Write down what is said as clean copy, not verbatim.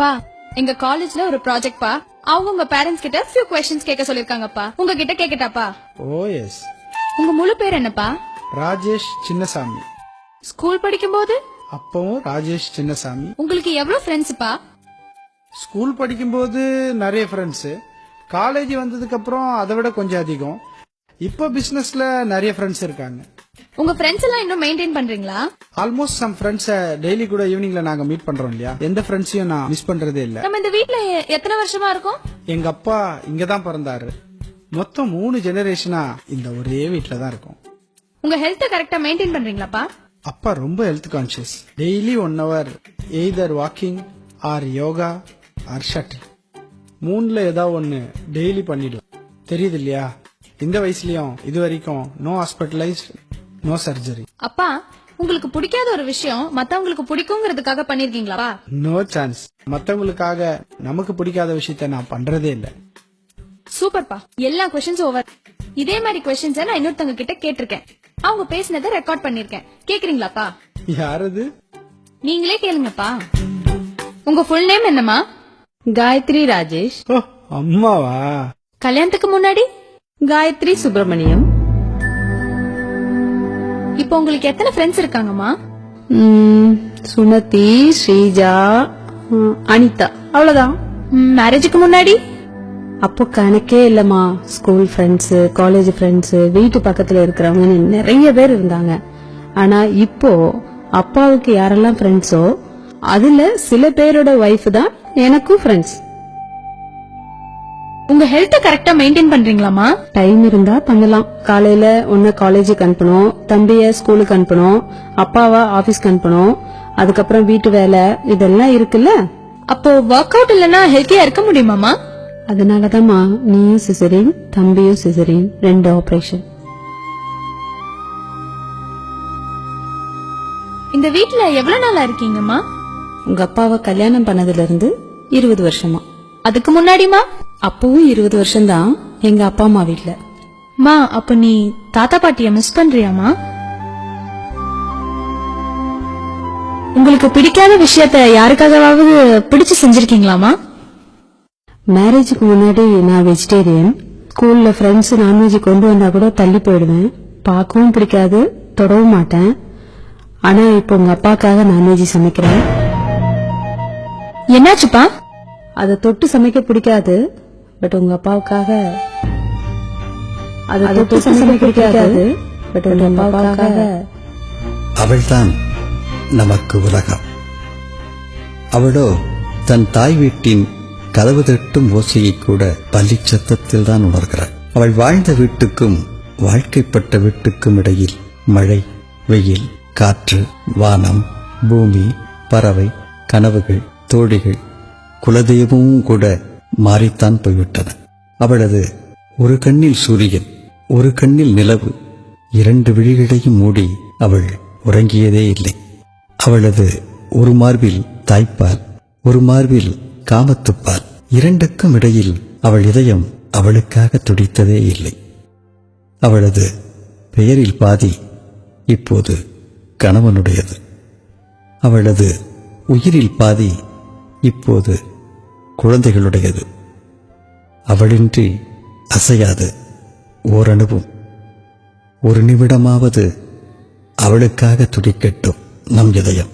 பா எங்க காலேஜ்ல ஒரு ப்ராஜெக்ட் பா அவங்க உங்க பேரண்ட்ஸ் கிட்ட few questions கேட்க சொல்லிருக்காங்கப்பா. உங்ககிட்ட கேக்கட்டாப்பா? ஓ எஸ். உங்க முழு பேர் என்னப்பா? ராஜேஷ் சின்னசாமி. ஸ்கூல் படிக்கும்போது அப்பவும் ராஜேஷ் சின்னசாமி. உங்களுக்கு எவ்வளவு ஃப்ரெண்ட்ஸ்ப்பா? ஸ்கூல் படிக்கும்போது நிறைய ஃப்ரெண்ட்ஸ், காலேஜ் வந்ததுக்கு அப்புறம் அதை விட கொஞ்சம் அதிகம். இப்போ பிசினஸ்ல நிறைய ஃப்ரெண்ட்ஸ் இருக்காங்க. உங்க ஃப்ரெண்ட்ஸ் எல்லாம் இன்னும் மெயின்டைன் பண்றீங்களா? ஆல்மோஸ்ட் சம் ஃப்ரெண்ட்ஸ் டெய்லி கூட ஈவினிங்ல நாங்க மீட் பண்றோம் இல்லையா, எந்த ஃப்ரெண்ட்ஸையும் நான் மிஸ் பண்றதே இல்ல. நம்ம இந்த வீட்ல எத்தனை வருஷமா இருக்கோம்? எங்க அப்பா இங்கதான் பிறந்தாரு. மொத்தம் 3 ஜெனரேஷனா இந்த ஒரே வீட்ல தான் இருக்கோம். உங்க ஹெல்த் கரெக்டா மெயின்டைன் பண்றீங்களாப்பா? அப்பா ரொம்ப health conscious. Daily 1 hour either walking or yoga or shuttle, 3ல ஏதாவது ஒன்னு டெய்லி பண்ணிடுவோம். தெரியுது இல்லையா, இந்த வயசுலயும் இது வரைக்கும் நோ ஹாஸ்பிட்டலைஸ்ட், நோ சர்ஜரி. அப்பா உங்களுக்கு பிடிக்காத ஒரு விஷயம் மத்தவங்களுக்கு பிடிக்குங்கிறதுக்காக பண்ணிருக்கீங்களா? No chance. மத்தவங்களுக்காக நமக்கு பிடிக்காத விஷயத்த நான் பண்றதே இல்ல. சூப்பர்ப்பா, எல்லா क्वेश्चंस ஓவர். இதே மாதிரி क्वेश्चंस நான் இன்னொருத்தங்க கிட்ட கேட்டிருக்கேன். அவங்க பேசினதை ரெக்கார்ட் பண்ணிருக்கேன். கேக்குறீங்களாப்பா? யாரது? நீங்களே கேளுங்கப்பா. உங்க ஃபுல் நேம் என்னமா? காயத்ரி ராஜேஷ். ஓ அம்மாவா? கல்யாணத்துக்கு முன்னாடி காயத்ரி சுப்பிரமணியம். இப்போ உங்களுக்கு எத்தனை ஃப்ரெண்ட்ஸ் இருக்காங்கம்மா? சுமதி, ஸ்ரீஜா, அனிதா, அவ்வளவுதான். மேரேஜுக்கு முன்னாடி? அப்போ கணக்கே இல்லம்மா. ஸ்கூல் ஃப்ரெண்ட்ஸ், காலேஜ் ஃப்ரெண்ட்ஸ், வீட்டு பக்கத்துல இருக்கிறவங்க நிறைய பேர் இருந்தாங்க. ஆனா இப்போ அப்பாவுக்கு யாரெல்லாம் ஃப்ரெண்ட்ஸோ அதுல சில பேரோட வைஃப் தான் எனக்கும் ஃப்ரெண்ட்ஸ். உங்க ஹெல்த் கரெக்டா மெயின்டைன் பண்றீங்களாமா? டைம் இருந்தா பண்ணலாம். காலையில ஒன்னு காலேஜுக்கு அனுப்பணும், தம்பிய ஸ்கூலுக்கு அனுப்பணும், அப்பாவா ஆபீஸ்க்கு அனுப்பணும், அதுக்கப்புறம் வீட்டு வேலை இதெல்லாம் இருக்குல்ல. அப்போ ஒர்க் அவுட் இல்லனா ஹெல்த்தியா இருக்க முடியுமாமா? அதனாலதான்மா நீயும் சிசரின், தம்பியும் சிசரின், 2 ஆபரேஷன். இந்த வீட்ல எவ்வளவு நாளா இருக்கீங்கம்மா? உங்க அப்பாவை கல்யாணம் பண்ணதுல இருந்து 20 வருஷமா. அதுக்கு முன்னாடிமா? அப்பவும் 20 வருஷம்தான் எங்க அப்பா அம்மா வீட்ல. மா அப்ப நீ தாத்தா பாட்டிய மிஸ் பண்றியாமா? உங்களுக்கு பிடிக்காத விஷயத்த யாருக்காகவாவது பிடிச்சு செஞ்சிருக்கீங்களாமா? மேரேஜுக்கு முன்னாடி நான் வெஜிடேரியன். ஸ்கூல்ல ஃப்ரெண்ட்ஸ் நான்வெஜ் கொண்டு வந்தா கூட தள்ளி போயிடுவேன். பார்க்கவும் பிடிக்காது, தொடவும் மாட்டேன். ஆனா இப்போ உங்க அப்பாக்காக நான்வெஜ் சமைக்கிறேன். என்னாச்சுப்பா? அதை தொட்டு சமைக்க பிடிக்காது, பட் உங்க அப்பாவுக்காக. அதை தொட்டு சமைக்க பிடிக்காது, பட் உங்க அப்பாவுக்காக. அவள்தான் நமக்கு உலகம். அவளோ தன் தாய் வீட்டின் கதவு தட்டும் ஓசையை கூட பள்ளி சத்தத்தில் தான் உணர்கிறாள். அவள் வாழ்ந்த வீட்டுக்கும் வாழ்க்கைப்பட்ட வீட்டுக்கும் இடையில் மழை, வெயில், காற்று, வானம், பூமி, பறவை, கனவுகள், தோழிகள், குலதெய்வமும் கூட மாறித்தான் போய்விட்டன. அவளது ஒரு கண்ணில் சூரியன், ஒரு கண்ணில் நிலவு, 2 விழிகளையும் மூடி அவள் உறங்கியதே இல்லை. அவளது ஒரு மார்பில் தாய்ப்பால், ஒரு மார்பில் காமத்துப்பால், 2க்கும் இடையில் அவள் இதயம் அவளுக்காக துடித்ததே இல்லை. அவளது பெயரில் பாதி இப்போது கணவனுடையது. அவளது உயிரில் பாதி இப்போது குழந்தைகளுடையது. அவளின்றி அசையாது ஓரணுவும். ஒரு நிமிடமாவது அவளுக்காக துடிக்கட்டும் நம் இதயம்.